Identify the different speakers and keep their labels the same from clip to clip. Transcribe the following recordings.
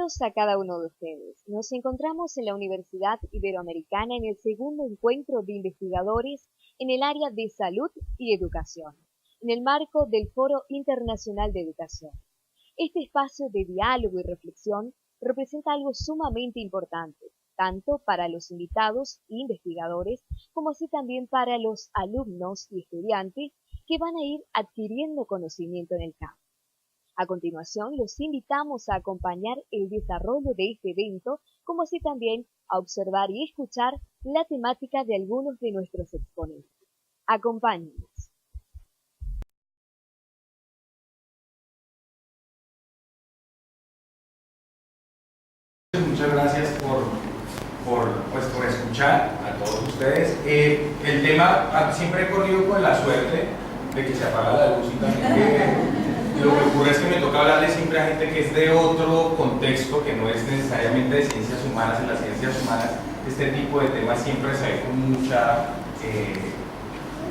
Speaker 1: Saludos a cada uno de ustedes. Nos encontramos en la Universidad Iberoamericana en el segundo encuentro de investigadores en el área de salud y educación, en el marco del Foro Internacional de Educación. Este espacio de diálogo y reflexión representa algo sumamente importante, tanto para los invitados e investigadores, como así también para los alumnos y estudiantes que van a ir adquiriendo conocimiento en el campo. A continuación, los invitamos a acompañar el desarrollo de este evento, como así también a observar y escuchar la temática de algunos de nuestros exponentes. Acompáñenos.
Speaker 2: Muchas gracias por escuchar a todos ustedes. El tema, siempre he corrido con la suerte de que se apaga la luz y también lo que ocurre es que me toca hablarle siempre a gente que es de otro contexto, que no es necesariamente de ciencias humanas. En las ciencias humanas este tipo de temas siempre se ve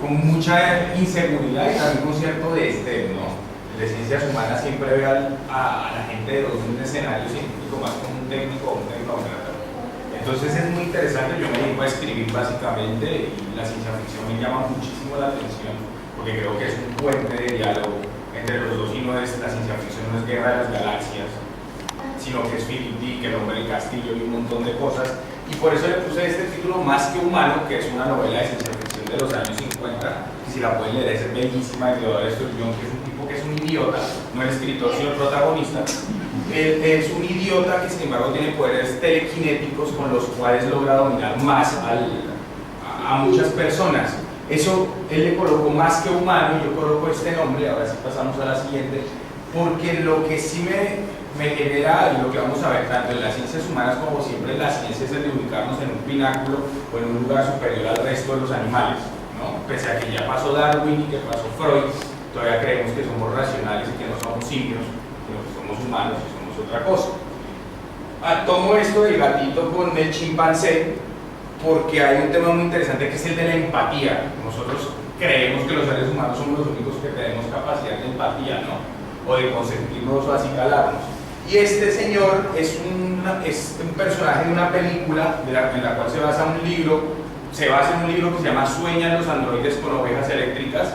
Speaker 2: con mucha inseguridad y también con cierto desdén, ¿no? De ciencias humanas siempre ve a la gente de un escenario científico más como un técnico o un tecnócrata. Entonces es muy interesante. Yo me dedico a escribir básicamente y la ciencia ficción me llama muchísimo la atención porque creo que es un puente de diálogo entre los dos, y no es la ciencia ficción, no es Guerra de las Galaxias, sino que es Philip Dick, El Hombre del Castillo y un montón de cosas. Y por eso le puse este título, Más que Humano, que es una novela de ciencia ficción de los años 50, y si la pueden leer es bellísima, de Theodore Sturgeon, que es un tipo que es un idiota, no el escritor sino el protagonista. Él es un idiota que sin embargo tiene poderes telequinéticos con los cuales logra dominar más a muchas personas. Eso él le colocó Más que Humano, y yo coloco este nombre, ahora sí pasamos a la siguiente, porque lo que sí me genera, y lo que vamos a ver tanto en las ciencias humanas como siempre en las ciencias, es de ubicarnos en un pináculo o en un lugar superior al resto de los animales, ¿no? Pese a que ya pasó Darwin y que pasó Freud, todavía creemos que somos racionales y que no somos simios, sino que somos humanos y somos otra cosa. Tomo esto del gatito con el chimpancé porque hay un tema muy interesante que es el de la empatía. Nosotros creemos que los seres humanos somos los únicos que tenemos capacidad de empatía, ¿no? O de consentirnos o acicalarnos. Y este señor es un personaje de una película en la cual se basa en un libro que se llama Sueñan los androides con ovejas eléctricas.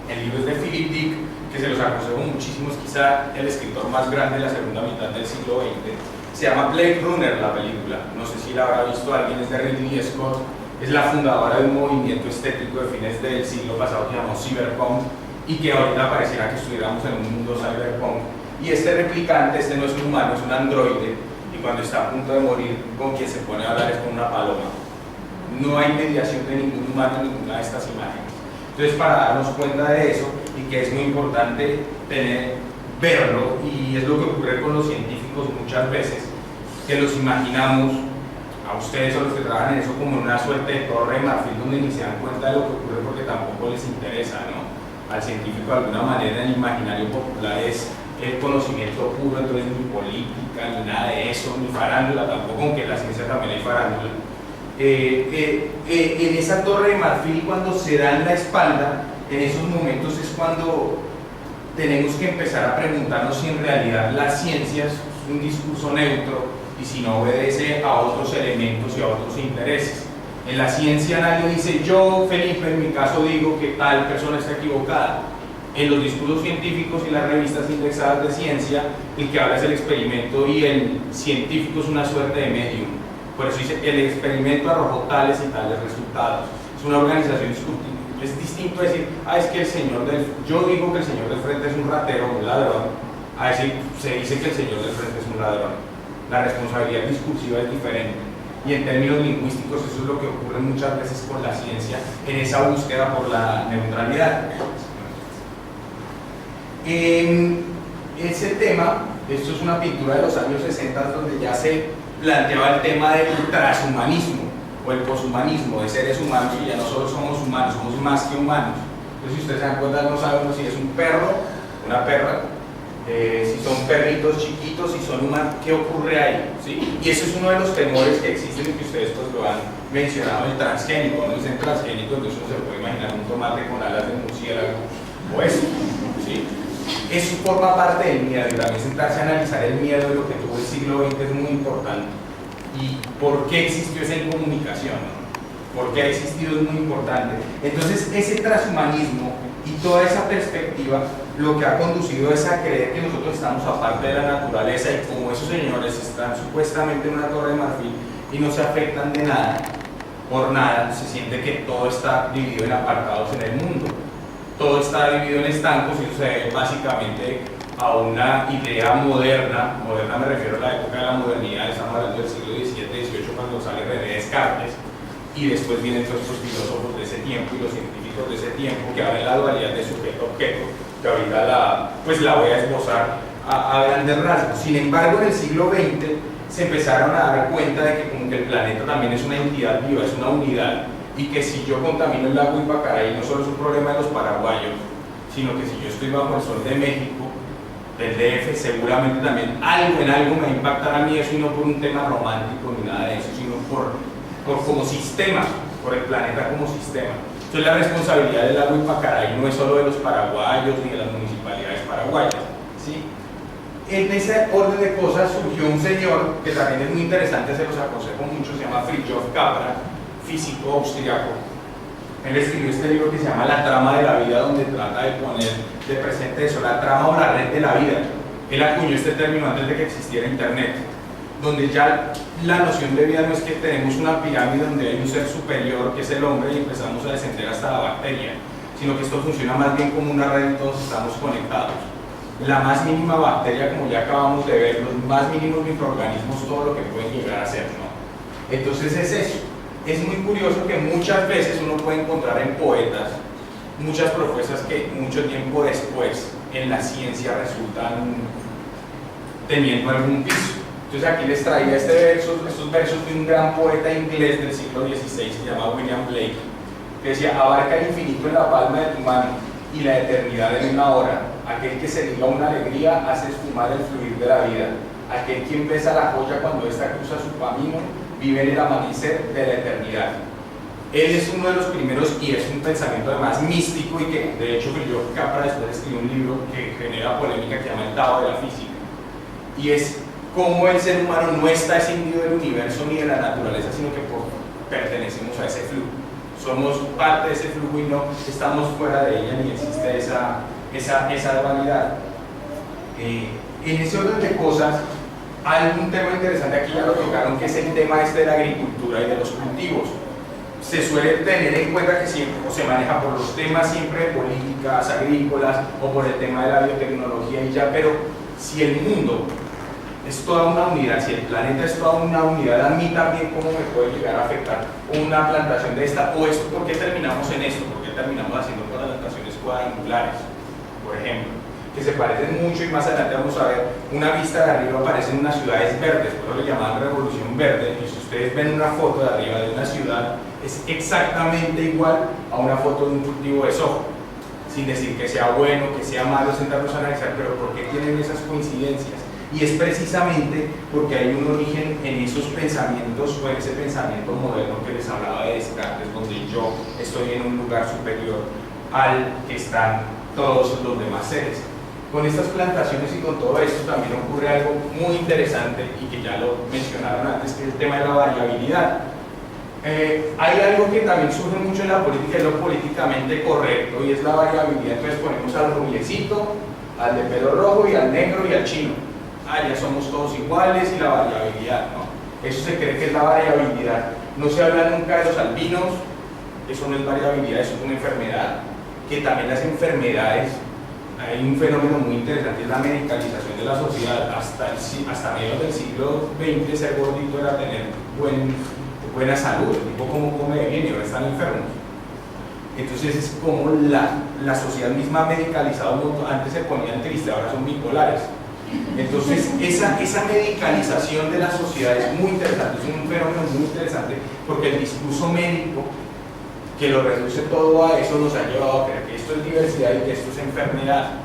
Speaker 2: El libro es de Philip Dick, que se los aconsejo muchísimo, es quizá el escritor más grande de la segunda mitad del siglo XX. Se llama Blade Runner la película, no sé si la habrá visto alguien, es de Ridley Scott, es la fundadora de un movimiento estético de fines del siglo pasado que llamó Cyberpunk, y que ahorita pareciera que estuviéramos en un mundo cyberpunk. Y este replicante, este no es un humano, es un androide, y cuando está a punto de morir, con quien se pone a hablar es con una paloma. No hay mediación de ningún humano en ninguna de estas imágenes. Entonces, para darnos cuenta de eso, y que es muy importante verlo, y es lo que ocurre con los científicos muchas veces, que los imaginamos, a ustedes o los que trabajan en eso, como una suerte de torre de marfil donde ni se dan cuenta de lo que ocurre porque tampoco les interesa, ¿no? Al científico de alguna manera el imaginario popular es el conocimiento puro, entonces ni política, ni nada de eso, ni farándula tampoco, aunque en la ciencia también hay farándula. En esa torre de marfil, cuando se da en la espalda, en esos momentos es cuando tenemos que empezar a preguntarnos si en realidad la ciencia es un discurso neutro y si no obedece a otros elementos y a otros intereses. En la ciencia nadie dice, yo, Felipe, en mi caso digo que tal persona está equivocada. En los discursos científicos y las revistas indexadas de ciencia, el que habla es el experimento y el científico es una suerte de medium. Por eso dice, el experimento arrojó tales y tales resultados. Es una organización discutible. Es distinto decir, es que yo digo que el señor del frente es un ratero o un ladrón, a decir, se dice que el señor del frente es un ladrón. La responsabilidad discursiva es diferente. Y en términos lingüísticos eso es lo que ocurre muchas veces con la ciencia en esa búsqueda por la neutralidad. En ese tema, esto es una pintura de los años 60 donde ya se planteaba el tema del transhumanismo o el poshumanismo, de seres humanos que ya no solo somos humanos, somos más que humanos. Entonces, si ustedes se dan cuenta, no sabemos si es un perro, una perra, si son perritos chiquitos, si son humanos, ¿qué ocurre ahí? ¿Sí? Y eso es uno de los temores que existen y que ustedes pues lo han mencionado, el transgénico. No dicen transgénico, entonces uno se puede imaginar un tomate con alas de murciélago o eso, ¿sí? Eso forma parte del miedo, y también sentarse a analizar el miedo de lo que tuvo el siglo XX es muy importante. ¿Y por qué existió esa incomunicación? ¿Por qué ha existido? Es muy importante. Entonces, ese transhumanismo y toda esa perspectiva lo que ha conducido es a creer que nosotros estamos aparte de la naturaleza, y como esos señores están supuestamente en una torre de marfil y no se afectan de nada, por nada, se siente que todo está dividido en apartados en el mundo. Todo está dividido en estancos, y eso se debe básicamente a una idea moderna. Moderna me refiero a la época de la modernidad, estamos hablando del siglo XVII, XVIII, cuando sale René Descartes, y después vienen todos estos filósofos de ese tiempo y los científicos de ese tiempo que hablan de la dualidad de sujeto-objeto, que ahorita la voy a esbozar a grandes rasgos. Sin embargo, en el siglo XX se empezaron a dar cuenta de que como que el planeta también es una entidad viva, es una unidad, y que si yo contamino el lago Ipacaraí no solo es un problema de los paraguayos, sino que si yo estoy bajo el sol de México, del DF, seguramente también en algo me va a impactar a mí eso, y no por un tema romántico ni nada de eso, sino por como sistema, por el planeta como sistema. Entonces la responsabilidad del lago Ipacaraí no es solo de los paraguayos ni de las municipalidades paraguayas, ¿sí? En ese orden de cosas surgió un señor que también es muy interesante, se los aconsejo mucho, se llama Fritjof Capra, físico austriaco. Él escribió este libro que se llama La trama de la vida, donde trata de poner de presente eso, la trama o la red de la vida. Él acuñó este término antes de que existiera internet, donde ya la noción de vida no es que tenemos una pirámide donde hay un ser superior que es el hombre y empezamos a descender hasta la bacteria, sino que esto funciona más bien como una red y todos estamos conectados. La más mínima bacteria, como ya acabamos de ver, los más mínimos microorganismos, todo lo que pueden llegar a ser, ¿no? Entonces es eso. Es muy curioso que muchas veces uno puede encontrar en poetas muchas propuestas que mucho tiempo después en la ciencia resultan teniendo algún piso. Entonces aquí les traía estos versos de un gran poeta inglés del siglo XVI, se llama William Blake, que decía: abarca el infinito en la palma de tu mano y la eternidad en una hora. Aquel que se diga una alegría hace esfumar el fluir de la vida. Aquel quien besa la joya cuando ésta cruza su camino vive en el amanecer de la eternidad. Él es uno de los primeros, y es un pensamiento además místico, y que de hecho Fritjof Capra después escribió un libro que genera polémica que se llama El Tao de la Física, y es cómo el ser humano no está escindido del universo ni de la naturaleza, sino que pertenecemos a ese flujo. Somos parte de ese flujo y no estamos fuera de ella, ni existe esa dualidad. En ese orden de cosas, hay un tema interesante, aquí ya lo tocaron, que es el tema de la agricultura y de los cultivos. Se suele tener en cuenta que siempre se maneja por los temas siempre de políticas agrícolas o por el tema de la biotecnología y ya, pero si el mundo es toda una unidad, si el planeta es toda una unidad, a mí también cómo me puede llegar a afectar una plantación de esta, o esto, ¿por qué terminamos en esto? ¿Por qué terminamos haciendo plantaciones cuadrangulares, por ejemplo, que se parecen mucho? Y más adelante vamos a ver, una vista de arriba aparecen unas ciudades verdes, por eso le llamaban revolución verde, y si ustedes ven una foto de arriba de una ciudad, es exactamente igual a una foto de un cultivo de soja, sin decir que sea bueno, que sea malo, sentarnos a analizar, pero ¿por qué tienen esas coincidencias? Y es precisamente porque hay un origen en esos pensamientos, o en ese pensamiento moderno que les hablaba de Descartes, donde yo estoy en un lugar superior al que están todos los demás seres. Con estas plantaciones y con todo esto también ocurre algo muy interesante, y que ya lo mencionaron antes, que es el tema de la variabilidad. Hay algo que también surge mucho en la política, es lo políticamente correcto, y es la variabilidad. Entonces ponemos al rubiecito, al de pelo rojo, y al negro y al chino. Ya somos todos iguales, y la variabilidad, ¿no? Eso se cree que es la variabilidad. No se habla nunca de los albinos, eso no es variabilidad, eso es una enfermedad. Que también las enfermedades, hay un fenómeno muy interesante, es la medicalización de la sociedad. Hasta mediados del siglo XX ser gordito era tener buena salud, el tipo como come bien y ahora están enfermos. Entonces es como la sociedad misma ha medicalizado un montón. Antes se ponían tristes, ahora son bipolares. Entonces esa medicalización de la sociedad es muy interesante, es un fenómeno muy interesante, porque el discurso médico, que lo reduce todo a eso, nos ha llevado a creer que esto es diversidad y que esto es enfermedad.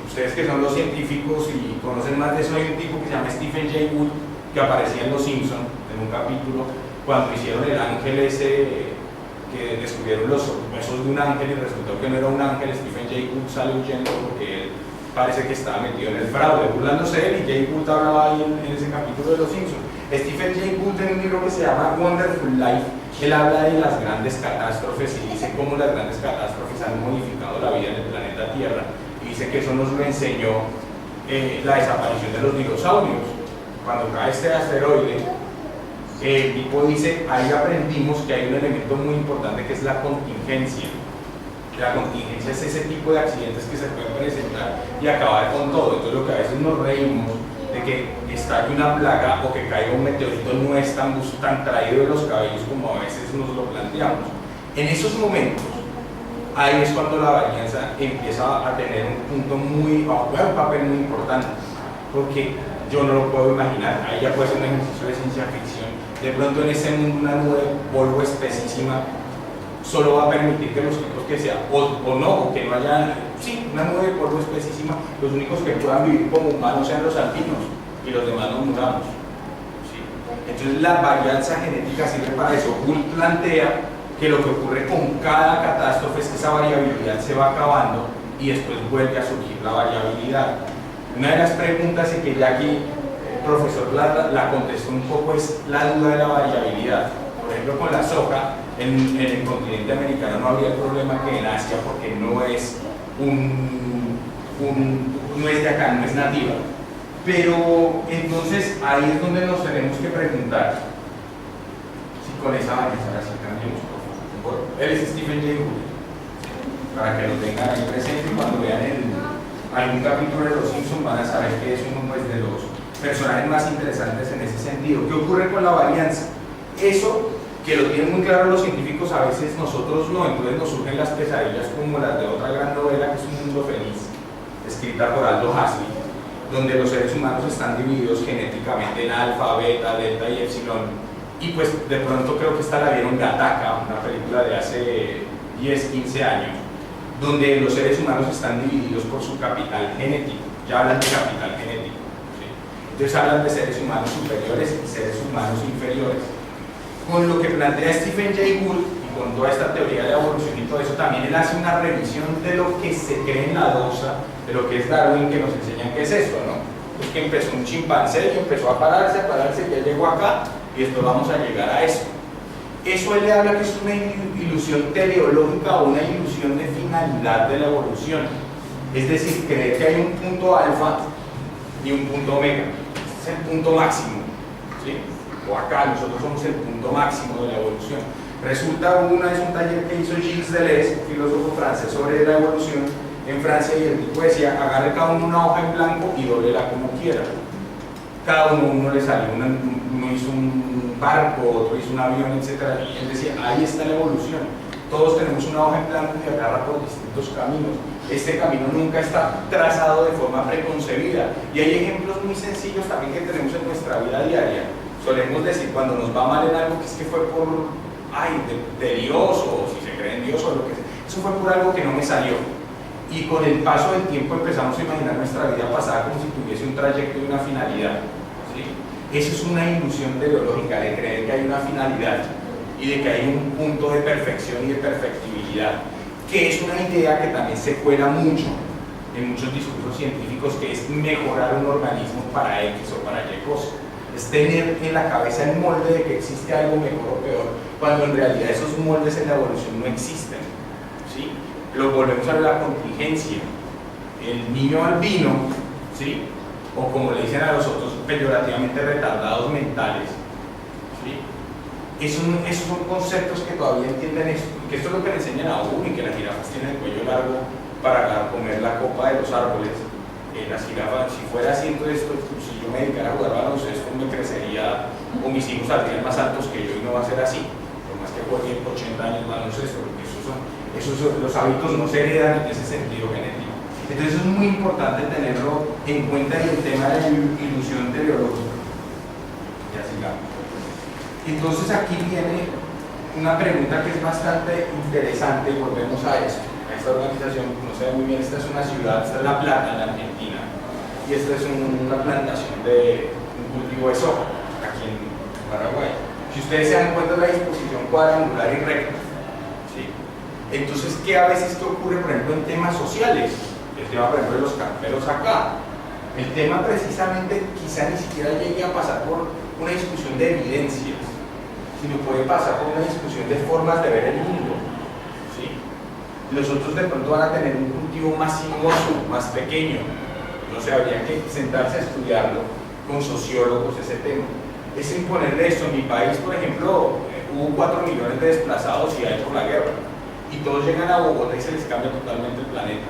Speaker 2: Ustedes que son los científicos y conocen más de eso, hay un tipo que se llama Stephen Jay Gould, que aparecía en Los Simpson en un capítulo, cuando hicieron el ángel ese, que descubrieron los huesos de un ángel y resultó que no era un ángel. Stephen Jay Gould sale huyendo porque él parece que estaba metido en el fraude, burlándose de él, y Jay Gould hablaba ahí en ese capítulo de Los Simpsons. Stephen Jay Gould, en un libro que se llama Wonderful Life, él habla de las grandes catástrofes y dice cómo las grandes catástrofes han modificado la vida en el planeta Tierra, y dice que eso nos lo enseñó la desaparición de los dinosaurios. Cuando cae este asteroide, el tipo dice, ahí aprendimos que hay un elemento muy importante que es la contingencia. La contingencia es ese tipo de accidentes que se pueden presentar y acabar con todo. Entonces lo que a veces nos reímos de que estalle una plaga o que caiga un meteorito no es tan traído de los cabellos como a veces nos lo planteamos. En esos momentos, ahí es cuando la varianza empieza a tener un papel muy importante, porque yo no lo puedo imaginar. Ahí ya puede ser un ejercicio de ciencia ficción. De pronto en ese mundo una nube de polvo espesísima solo va a permitir que los tipos que sean, o no, o que no haya, sí, una nube de polvo espesísima, los únicos que puedan vivir como humanos sean los alpinos y los demás nos muramos. ¿Sí? Entonces la varianza genética sirve para eso. Gould plantea que lo que ocurre con cada catástrofe es que esa variabilidad se va acabando y después vuelve a surgir la variabilidad. Una de las preguntas y que ya aquí el profesor la contestó un poco es la duda de la variabilidad. Por ejemplo, con la soja, en el continente americano no habría el problema que en Asia, porque no es no es de acá, no es nativa. Pero entonces ahí es donde nos tenemos que preguntar si con esa varianza así cambiamos. Él es Stephen Jay Gould, para que lo tengan ahí presente, y cuando vean algún capítulo de Los Simpsons van a saber que es uno de los personajes más interesantes en ese sentido. ¿Qué ocurre con la varianza? Eso que lo tienen muy claro los científicos, a veces nosotros no, entonces nos surgen las pesadillas como las de otra gran novela que es Un Mundo Feliz, escrita por Aldous Huxley, donde los seres humanos están divididos genéticamente en alfa, beta, delta y epsilon, y pues de pronto creo que esta la vieron Gattaca, una película de hace 10, 15 años, donde los seres humanos están divididos por su capital genético. Ya hablan de capital genético, ¿sí? Entonces hablan de seres humanos superiores y seres humanos inferiores. Con lo que plantea Stephen Jay Gould y con toda esta teoría de la evolución y todo eso, también él hace una revisión de lo que se cree en la doxa, de lo que es Darwin, que nos enseñan qué es esto, ¿no? Es que empezó un chimpancé y empezó a pararse, ya llegó acá, y después vamos a llegar a eso. Eso él le habla que es una ilusión teleológica o una ilusión de finalidad de la evolución. Es decir, creer que hay un punto alfa y un punto omega. Este es el punto máximo, ¿sí? O acá, nosotros somos el punto máximo de la evolución. Resulta, una vez un taller que hizo Gilles Deleuze, un filósofo francés, sobre la evolución en Francia, y el tipo decía, agarre cada uno una hoja en blanco y dóblela como quiera. Cada uno le salió, uno hizo un barco, otro hizo un avión, etc. Y él decía, ahí está la evolución. Todos tenemos una hoja en blanco que agarra por distintos caminos. Este camino nunca está trazado de forma preconcebida. Y hay ejemplos muy sencillos también que tenemos en nuestra vida diaria. Solemos decir cuando nos va mal en algo que es que fue por, de Dios, o si se cree en Dios o lo que sea. Eso fue por algo que no me salió. Y con el paso del tiempo empezamos a imaginar nuestra vida pasada como si tuviese un trayecto y una finalidad. ¿Sí? Eso es una ilusión teleológica, de creer que hay una finalidad y de que hay un punto de perfección y de perfectibilidad, que es una idea que también se cuela mucho en muchos discursos científicos, que es mejorar un organismo para X o para Y cosa. Es tener en la cabeza el molde de que existe algo mejor o peor, cuando en realidad esos moldes en la evolución no existen. ¿Sí? Lo volvemos a ver la contingencia. El niño albino, ¿sí? O como le dicen a los otros peyorativamente retardados mentales, ¿sí? Esos son conceptos que todavía entienden esto, que esto es lo que le enseñan a uno, y que las jirafas tienen el cuello largo para comer la copa de los árboles. Las jirafas, si fuera así, entonces si yo me dedicara a jugar baloncesto, me crecería, o mis hijos saldrían más altos que yo, y no va a ser así, por más que jueguen 80 años baloncesto, porque los hábitos no se heredan en ese sentido genético. Entonces es muy importante tenerlo en cuenta en el tema de la ilusión teleológica. Ya sigamos. Entonces aquí viene una pregunta que es bastante interesante, y volvemos a esto. Esta organización, no sé muy bien, esta es una ciudad, esta es La Plata, en Argentina, y esta es una plantación de un cultivo de soja, aquí en Paraguay. Si ustedes se dan cuenta de la disposición cuadrangular y recta, ¿sí? Entonces, ¿qué a veces qué ocurre, por ejemplo, en temas sociales? El tema, por ejemplo, de los camperos acá. El tema precisamente quizá ni siquiera llegue a pasar por una discusión de evidencias, sino puede pasar por una discusión de formas de ver el mundo. ¿Sí? Los otros de pronto van a tener un cultivo más sinuoso, más pequeño. No sé, habría que sentarse a estudiarlo con sociólogos ese tema. Es imponerle esto. En mi país, por ejemplo, hubo 4 millones de desplazados y hay por la guerra. Y todos llegan a Bogotá y se les cambia totalmente el planeta.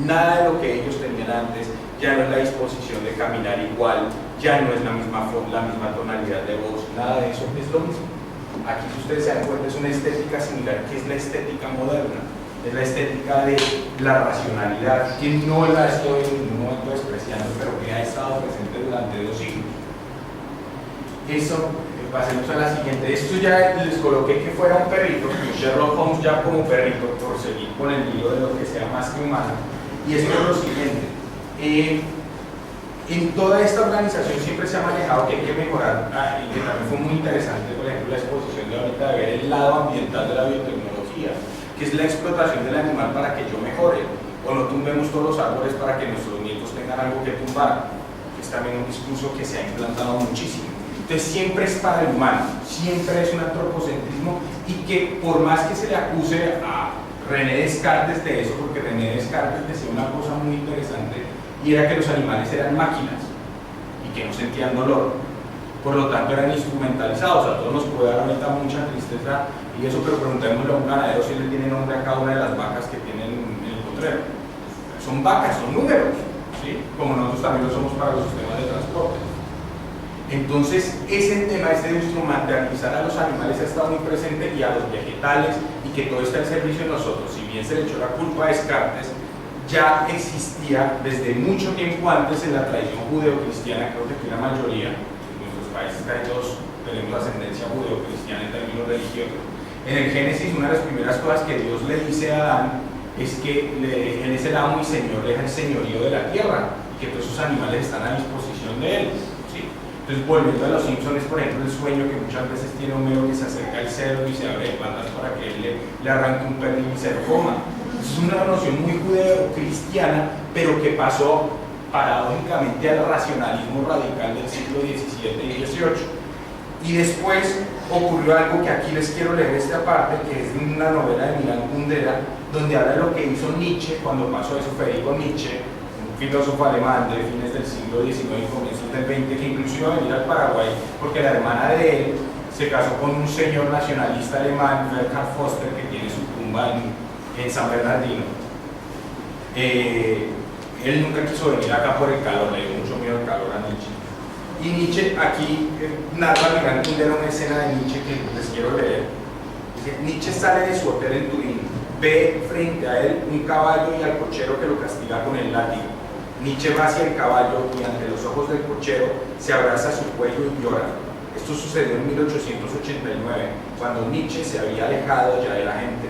Speaker 2: Nada de lo que ellos tenían antes, ya no es la disposición de caminar igual, ya no es la misma tonalidad de voz, nada de eso es lo mismo. Aquí, si ustedes se dan cuenta, es una estética similar, que es la estética moderna, es la estética de la racionalidad, que no la estoy en ningún momento despreciando, pero que ha estado presente durante 2 siglos. Eso, pasemos a la siguiente. Esto ya les coloqué que fuera un perrito, Sherlock Holmes ya como perrito, por seguir con el hilo de lo que sea más que humano. Y esto es lo siguiente. En toda esta organización siempre se ha manejado que hay que mejorar, y que también fue muy interesante, por ejemplo, la exposición de ahorita de ver el lado ambiental de la biotecnología, que es la explotación del animal para que yo mejore, o no tumbemos todos los árboles para que nuestros nietos tengan algo que tumbar, que es también un discurso que se ha implantado muchísimo. Entonces siempre es para el humano, siempre es un antropocentrismo, y que por más que se le acuse a René Descartes de eso, porque René Descartes decía una cosa muy interesante, y era que los animales eran máquinas y que no sentían dolor, por lo tanto eran instrumentalizados. A todos nos puede dar ahorita mucha tristeza y eso, pero preguntémosle a un ganadero si le tiene nombre a cada una de las vacas que tienen en el potrero. Son vacas, son números, ¿sí? Como nosotros también lo somos para los sistemas de transporte. Entonces, ese tema, de instrumentalizar a los animales ha estado muy presente, y a los vegetales, y que todo está al servicio de nosotros. Si bien se le echó la culpa a Descartes, ya existía desde mucho tiempo antes en la tradición judeocristiana. Creo que aquí la mayoría, en nuestros países casi todos tenemos ascendencia judeocristiana en términos religiosos. En el Génesis, una de las primeras cosas que Dios le dice a Adán es que él es el amo y señor, deja el señorío de la tierra, y que todos esos animales están a disposición de él. Entonces, volviendo a los Simpsons, por ejemplo, el sueño que muchas veces tiene Homero, que se acerca al cerdo y se abre de patas para que él le arranque un pernil y se lo coma. Es una noción muy judeo-cristiana, pero que pasó paradójicamente al racionalismo radical del siglo XVII y XVIII. Y después ocurrió algo que aquí les quiero leer esta parte, que es una novela de Milan Kundera, donde habla de lo que hizo Nietzsche cuando pasó eso. Federico Nietzsche, filósofo alemán de fines del siglo XIX y comienzos del XX, que incluso iba a venir al Paraguay porque la hermana de él se casó con un señor nacionalista alemán, Bernhard Foster, que tiene su tumba en San Bernardino. Él nunca quiso venir acá por el calor, le dio mucho miedo el calor a Nietzsche. Y Nietzsche, aquí narra Milan Kundera una escena de Nietzsche que les quiero leer. Dice: Nietzsche sale de su hotel en Turín, ve frente a él un caballo y al cochero que lo castiga con el látigo. Nietzsche va hacia el caballo y ante los ojos del cochero se abraza a su cuello y llora. Esto sucedió en 1889, cuando Nietzsche se había alejado ya de la gente.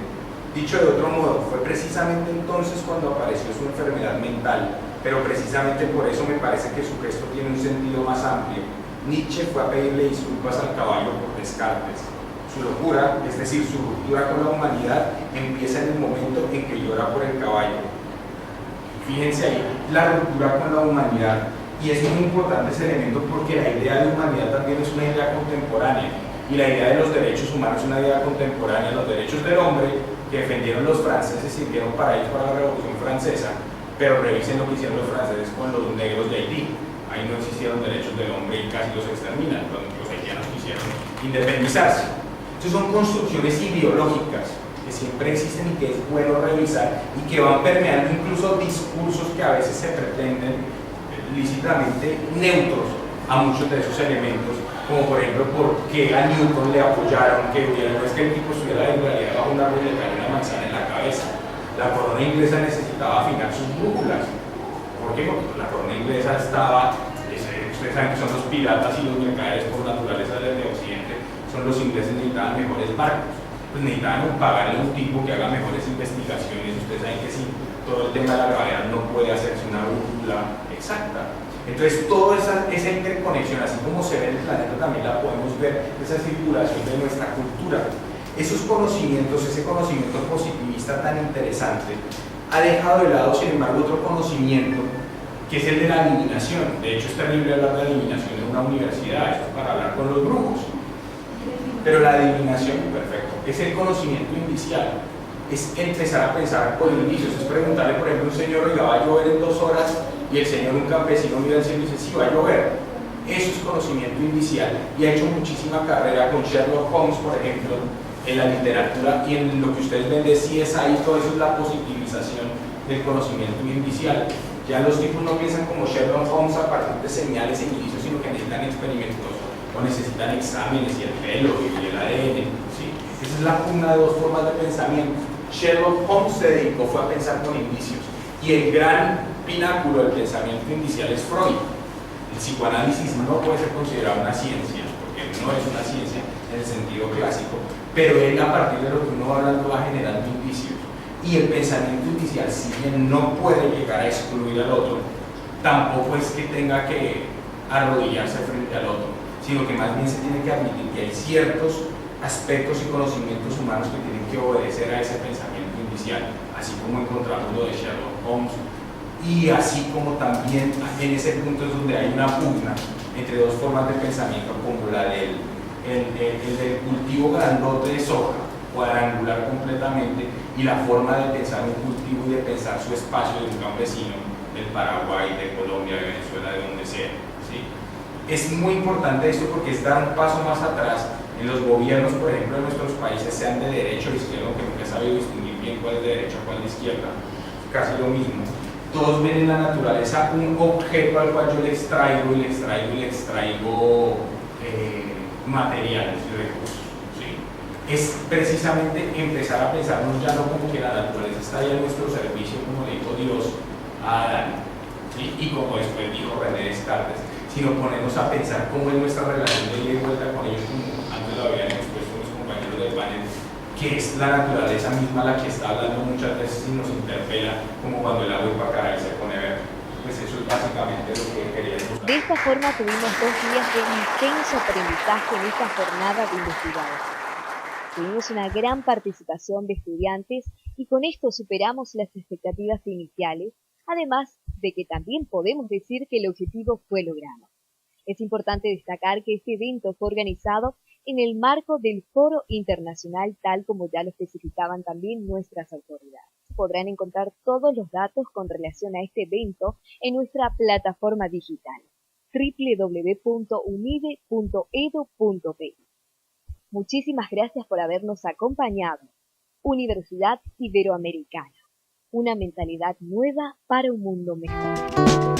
Speaker 2: Dicho de otro modo, fue precisamente entonces cuando apareció su enfermedad mental, pero precisamente por eso me parece que su gesto tiene un sentido más amplio. Nietzsche fue a pedirle disculpas al caballo por Descartes. Su locura, es decir, su ruptura con la humanidad, empieza en el momento en que llora por el caballo. Fíjense ahí, la ruptura con la humanidad, y es muy importante ese elemento porque la idea de humanidad también es una idea contemporánea, y la idea de los derechos humanos es una idea contemporánea. Los derechos del hombre que defendieron los franceses sirvieron para ellos para la Revolución Francesa, pero revisen lo que hicieron los franceses con los negros de Haití. Ahí no existieron derechos del hombre y casi los exterminan, cuando los haitianos quisieron independizarse. Entonces son construcciones ideológicas que siempre existen y que es bueno revisar, y que van permeando incluso discursos que a veces se pretenden lícitamente neutros a muchos de esos elementos, como por ejemplo por qué a Newton le apoyaron, que no es que el tipo estuviera en realidad bajo un árbol y le cayó una manzana en la cabeza. La corona inglesa necesitaba afinar sus brújulas. ¿Por qué? Porque la corona inglesa estaba, ustedes saben que son los piratas y los mercaderes por naturaleza desde Occidente, son los ingleses, necesitaban mejores barcos. Pues necesitaban pagarle a un tipo que haga mejores investigaciones. Ustedes saben que sí, todo el tema de la gravedad no puede hacerse una brújula exacta. Entonces toda esa interconexión, así como se ve en el planeta, también la podemos ver, esa circulación de nuestra cultura. Esos conocimientos, ese conocimiento positivista tan interesante, ha dejado de lado, sin embargo, otro conocimiento, que es el de la adivinación. De hecho, es terrible hablar de adivinación en una universidad, esto es para hablar con los brujos. Pero la adivinación, perfecto, es el conocimiento indicial, es empezar a pensar por indicios, es preguntarle, por ejemplo, a un señor, oiga, va a llover en 2 horas, y el señor, un campesino, mira al cielo y dice, sí, va a llover. Eso es conocimiento indicial, y ha hecho muchísima carrera con Sherlock Holmes, por ejemplo, en la literatura, y en lo que ustedes ven de CSI, todo eso es la positivización del conocimiento indicial. Ya los tipos no piensan como Sherlock Holmes a partir de señales e indicios, sino que necesitan experimentos, o necesitan exámenes, y el pelo, y el ADN, ¿sí? Esa es una de 2 formas de pensamiento. Sherlock Holmes se dedicó fue a pensar con indicios, y el gran pináculo del pensamiento indicial es Freud. El psicoanálisis no puede ser considerado una ciencia, porque no es una ciencia en el sentido clásico, pero él, a partir de lo que uno va hablando, va generando indicios. Y el pensamiento indicial, si bien no puede llegar a excluir al otro, tampoco es que tenga que arrodillarse frente al otro, sino que más bien se tiene que admitir que hay ciertos aspectos y conocimientos humanos que tienen que obedecer a ese pensamiento indicial, así como encontramos lo de Sherlock Holmes, y así como también en ese punto es donde hay una pugna entre 2 formas de pensamiento, como la del cultivo grandote de soja, cuadrangular completamente, y la forma de pensar un cultivo y de pensar su espacio de un campesino del Paraguay, de Colombia, de Venezuela, de donde sea, ¿sí? Es muy importante esto porque es dar un paso más atrás. En los gobiernos, por ejemplo, de nuestros países, sean de derecha o izquierda, aunque nunca he sabido distinguir bien cuál es de derecha o cuál es de izquierda, casi lo mismo. Todos ven en la naturaleza un objeto al cual yo le extraigo materiales y recursos, ¿sí? Es precisamente empezar a pensarnos ya no como que la naturaleza está ahí a nuestro servicio, como le dijo Dios a Adán, ¿sí? Y como después dijo René Descartes, sino ponernos a pensar cómo es nuestra relación de ida y vuelta con ellos, como antes lo habían expuesto mis compañeros del panel, que es la naturaleza misma la que está hablando muchas veces y nos interpela, como cuando el agua va a caer y se pone verde. Pues eso es básicamente lo que quería decir.
Speaker 1: De esta forma tuvimos 2 días de intenso aprendizaje en esta jornada de investigadores. Tuvimos una gran participación de estudiantes y con esto superamos las expectativas iniciales, además de que también podemos decir que el objetivo fue logrado. Es importante destacar que este evento fue organizado en el marco del Foro Internacional, tal como ya lo especificaban también nuestras autoridades. Podrán encontrar todos los datos con relación a este evento en nuestra plataforma digital www.unive.edu.pe. Muchísimas gracias por habernos acompañado. Universidad Iberoamericana, una mentalidad nueva para un mundo mejor.